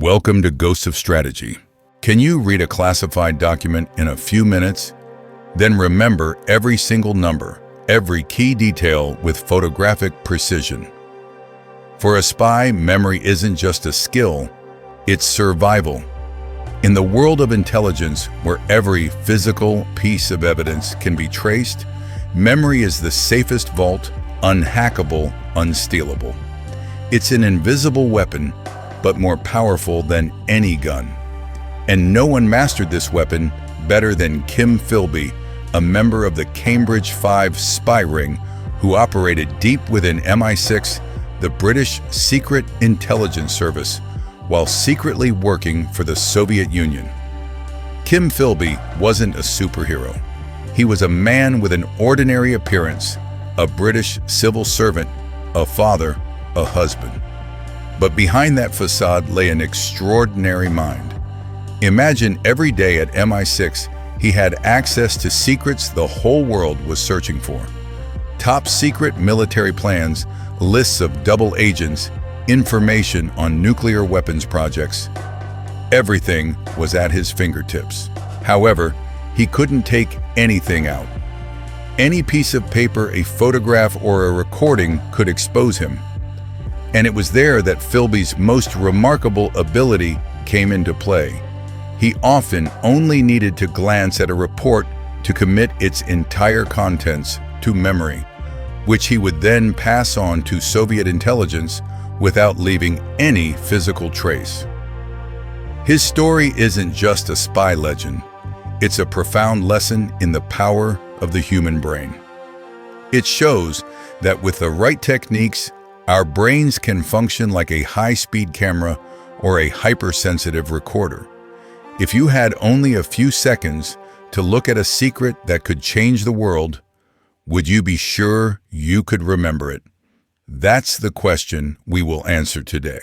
Welcome to Ghosts of Strategy. Can you read a classified document in a few minutes? Then remember every single number, every key detail with photographic precision. For a spy, memory isn't just a skill, it's survival. In the world of intelligence, where every physical piece of evidence can be traced, memory is the safest vault, unhackable, unstealable. It's an invisible weapon, but more powerful than any gun. And no one mastered this weapon better than Kim Philby, a member of the Cambridge 5 spy ring who operated deep within MI6, the British Secret Intelligence Service, while secretly working for the Soviet Union. Kim Philby wasn't a superhero. He was a man with an ordinary appearance, a British civil servant, a father, a husband. But behind that facade lay an extraordinary mind. Imagine every day at MI6, he had access to secrets the whole world was searching for. Top secret military plans, lists of double agents, information on nuclear weapons projects. Everything was at his fingertips. However, he couldn't take anything out. Any piece of paper, a photograph, or a recording could expose him. And it was there that Philby's most remarkable ability came into play. He often only needed to glance at a report to commit its entire contents to memory, which he would then pass on to Soviet intelligence without leaving any physical trace. His story isn't just a spy legend. It's a profound lesson in the power of the human brain. It shows that with the right techniques, our brains can function like a high-speed camera or a hypersensitive recorder. If you had only a few seconds to look at a secret that could change the world, would you be sure you could remember it? That's the question we will answer today.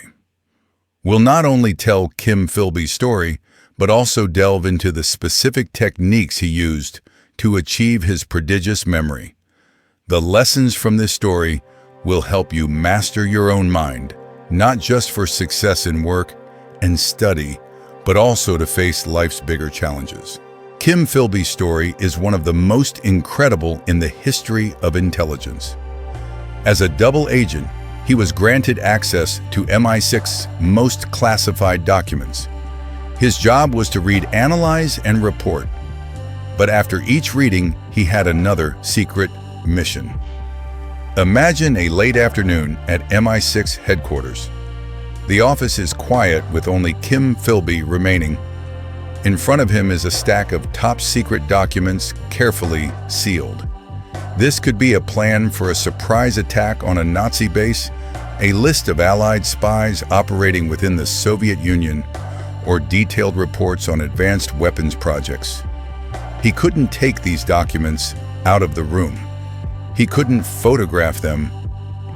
We'll not only tell Kim Philby's story, but also delve into the specific techniques he used to achieve his prodigious memory. The lessons from this story will help you master your own mind, not just for success in work and study, but also to face life's bigger challenges. Kim Philby's story is one of the most incredible in the history of intelligence. As a double agent, he was granted access to MI6's most classified documents. His job was to read, analyze, and report. But after each reading, he had another secret mission. Imagine a late afternoon at MI6 headquarters. The office is quiet with only Kim Philby remaining. In front of him is a stack of top-secret documents carefully sealed. This could be a plan for a surprise attack on a Nazi base, a list of Allied spies operating within the Soviet Union, or detailed reports on advanced weapons projects. He couldn't take these documents out of the room. He couldn't photograph them.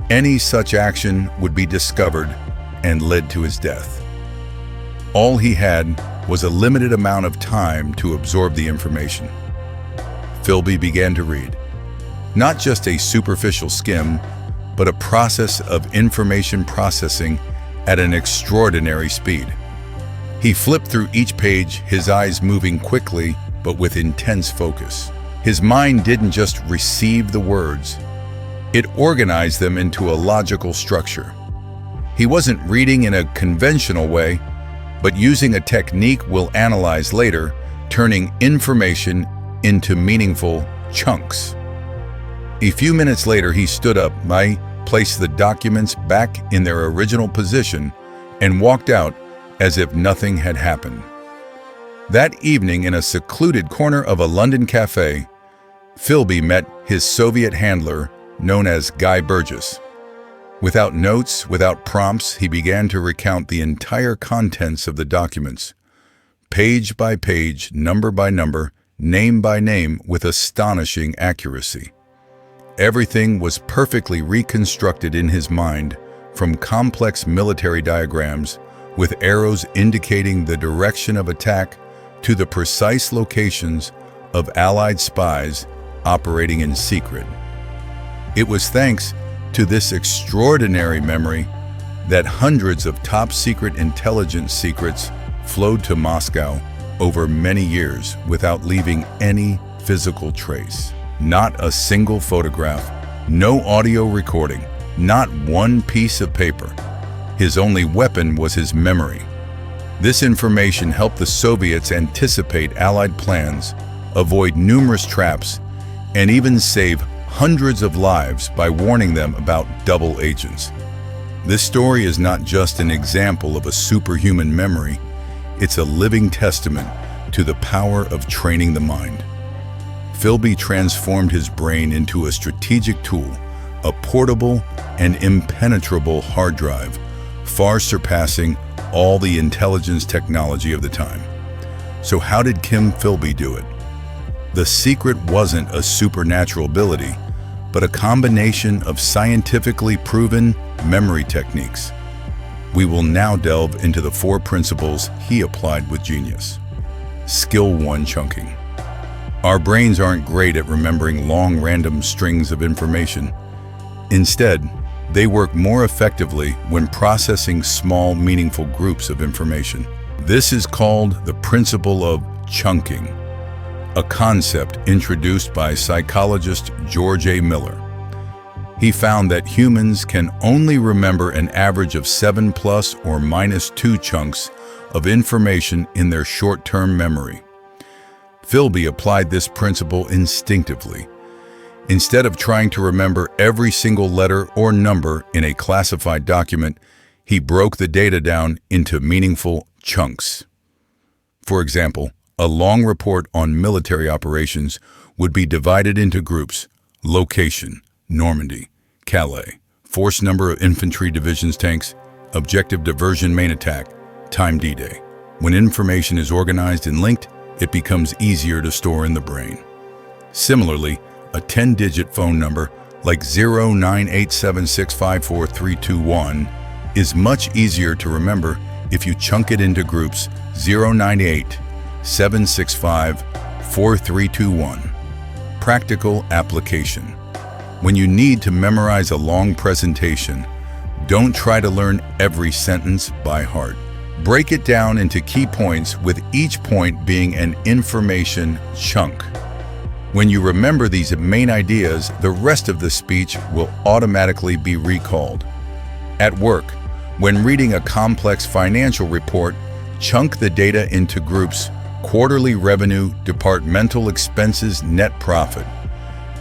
Any such action would be discovered and led to his death. All he had was a limited amount of time to absorb the information. Philby began to read. Not just a superficial skim, but a process of information processing at an extraordinary speed. He flipped through each page, his eyes moving quickly, but with intense focus. His mind didn't just receive the words, it organized them into a logical structure. He wasn't reading in a conventional way, but using a technique we'll analyze later, turning information into meaningful chunks. A few minutes later, he stood up, placed the documents back in their original position, and walked out as if nothing had happened. That evening, in a secluded corner of a London cafe, Philby met his Soviet handler, known as Guy Burgess. Without notes, without prompts, he began to recount the entire contents of the documents, page by page, number by number, name by name, with astonishing accuracy. Everything was perfectly reconstructed in his mind, from complex military diagrams with arrows indicating the direction of attack to the precise locations of Allied spies operating in secret. It was thanks to this extraordinary memory that hundreds of top-secret intelligence secrets flowed to Moscow over many years without leaving any physical trace. Not a single photograph, no audio recording, not one piece of paper. His only weapon was his memory. This information helped the Soviets anticipate Allied plans, avoid numerous traps, and even save hundreds of lives by warning them about double agents. This story is not just an example of a superhuman memory, it's a living testament to the power of training the mind. Philby transformed his brain into a strategic tool, a portable and impenetrable hard drive, far surpassing all the intelligence technology of the time. So how did Kim Philby do it? The secret wasn't a supernatural ability, but a combination of scientifically proven memory techniques. We will now delve into the 4 principles he applied with genius. Skill 1: chunking. Our brains aren't great at remembering long random strings of information. Instead, they work more effectively when processing small, meaningful groups of information. This is called the principle of chunking, a concept introduced by psychologist George A. Miller. He found that humans can only remember an average of 7 plus or minus 2 chunks of information in their short-term memory. Philby applied this principle instinctively. Instead of trying to remember every single letter or number in a classified document, he broke the data down into meaningful chunks. For example, a long report on military operations would be divided into groups: location, Normandy, Calais, force number of infantry divisions tanks, objective diversion main attack, time D-Day. When information is organized and linked, it becomes easier to store in the brain. Similarly, a 10-digit phone number like 0987654321 is much easier to remember if you chunk it into groups: 098-765-4321. Practical application. When you need to memorize a long presentation, don't try to learn every sentence by heart. Break it down into key points, with each point being an information chunk. When you remember these main ideas, the rest of the speech will automatically be recalled. At work, when reading a complex financial report, chunk the data into groups: quarterly revenue, departmental expenses, net profit.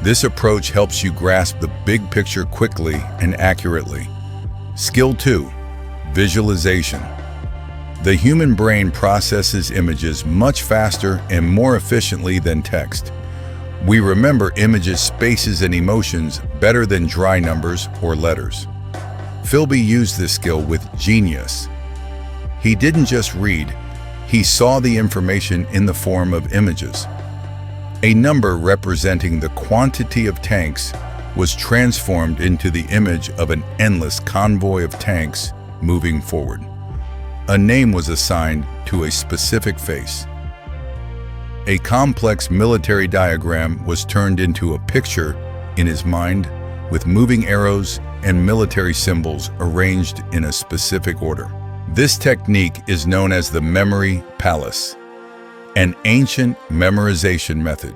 This approach helps you grasp the big picture quickly and accurately. Skill 2: visualization. The human brain processes images much faster and more efficiently than text. We remember images, spaces, and emotions better than dry numbers or letters. Philby used this skill with genius. He didn't just read, he saw the information in the form of images. A number representing the quantity of tanks was transformed into the image of an endless convoy of tanks moving forward. A name was assigned to a specific face. A complex military diagram was turned into a picture in his mind, with moving arrows and military symbols arranged in a specific order. This technique is known as the memory palace, an ancient memorization method.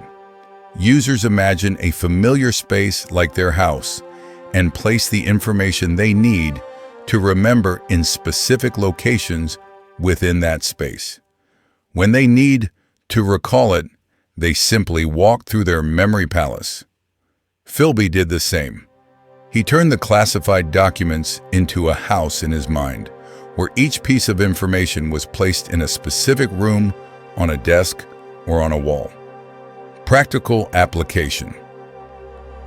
Users imagine a familiar space like their house and place the information they need to remember in specific locations within that space. When they need to recall it, they simply walk through their memory palace. Philby did the same. He turned the classified documents into a house in his mind, where each piece of information was placed in a specific room, on a desk, or on a wall. Practical application.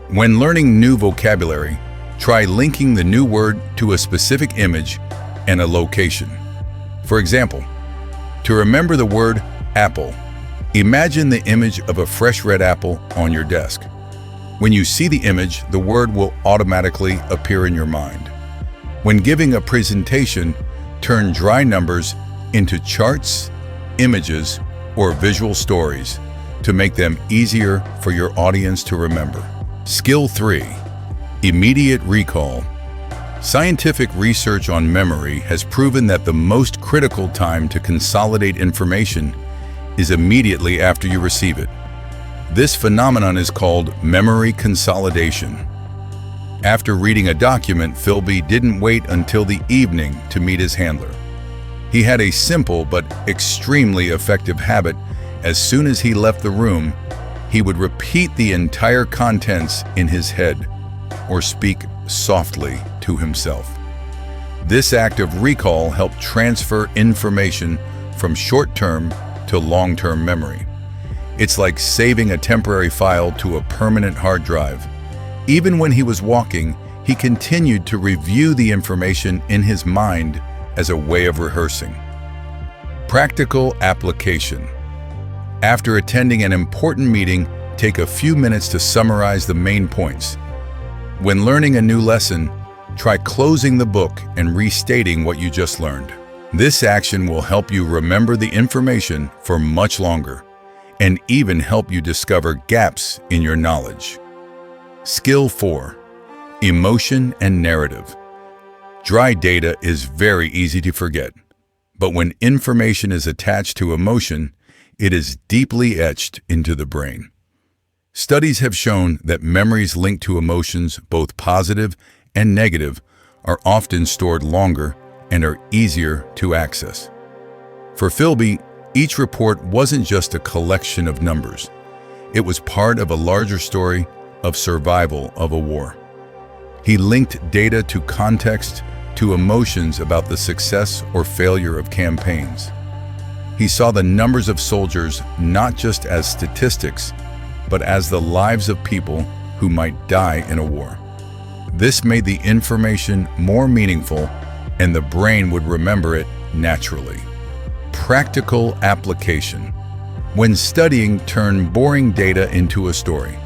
When learning new vocabulary, try linking the new word to a specific image and a location. For example, to remember the word apple, imagine the image of a fresh red apple on your desk. When you see the image, the word will automatically appear in your mind. When giving a presentation, turn dry numbers into charts, images, or visual stories to make them easier for your audience to remember. Skill 3: immediate recall. Scientific research on memory has proven that the most critical time to consolidate information is immediately after you receive it. This phenomenon is called memory consolidation. After reading a document, Philby didn't wait until the evening to meet his handler. He had a simple but extremely effective habit. As soon as he left the room, he would repeat the entire contents in his head or speak softly to himself. This act of recall helped transfer information from short-term to long-term memory. It's like saving a temporary file to a permanent hard drive. Even when he was walking, he continued to review the information in his mind as a way of rehearsing. Practical application. After attending an important meeting, take a few minutes to summarize the main points. When learning a new lesson, try closing the book and restating what you just learned. This action will help you remember the information for much longer and even help you discover gaps in your knowledge. Skill 4. Emotion and narrative. Dry data is very easy to forget, but when information is attached to emotion, it is deeply etched into the brain. Studies have shown that memories linked to emotions, both positive and negative, are often stored longer and are easier to access. For Philby, each report wasn't just a collection of numbers. It was part of a larger story of survival of a war. He linked data to context, to emotions about the success or failure of campaigns. He saw the numbers of soldiers not just as statistics, but as the lives of people who might die in a war. This made the information more meaningful, and the brain would remember it naturally. Practical application. When studying, turn boring data into a story.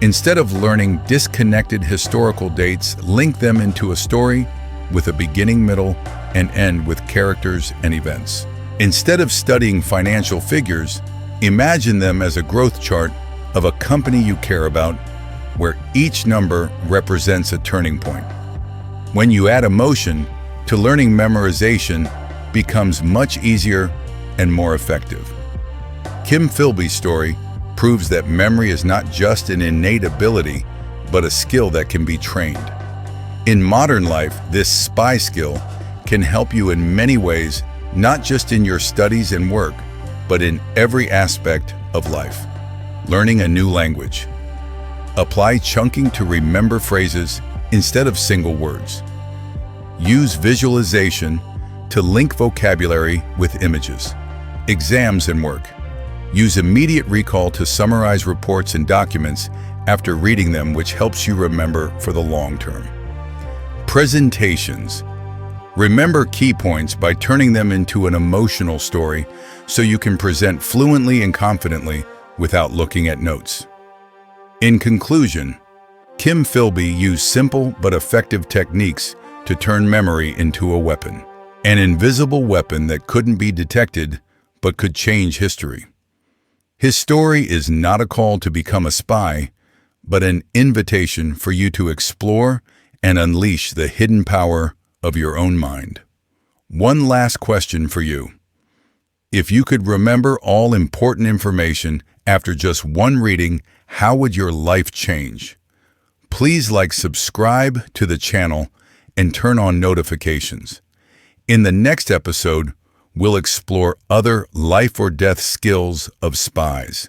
Instead of learning disconnected historical dates, link them into a story with a beginning, middle, and end with characters and events. Instead of studying financial figures, imagine them as a growth chart of a company you care about, where each number represents a turning point. When you add emotion to learning, memorization becomes much easier and more effective. Kim Philby's story proves that memory is not just an innate ability, but a skill that can be trained. In modern life, this spy skill can help you in many ways, not just in your studies and work, but in every aspect of life. Learning a new language. Apply chunking to remember phrases instead of single words. Use visualization to link vocabulary with images. Exams and work. Use immediate recall to summarize reports and documents after reading them, which helps you remember for the long term. Presentations. Remember key points by turning them into an emotional story so you can present fluently and confidently without looking at notes. In conclusion, Kim Philby used simple but effective techniques to turn memory into a weapon. An invisible weapon that couldn't be detected but could change history. His story is not a call to become a spy, but an invitation for you to explore and unleash the hidden power of your own mind. One last question for you. If you could remember all important information after just one reading, how would your life change? Please subscribe to the channel and turn on notifications. In the next episode, we'll explore other life or death skills of spies.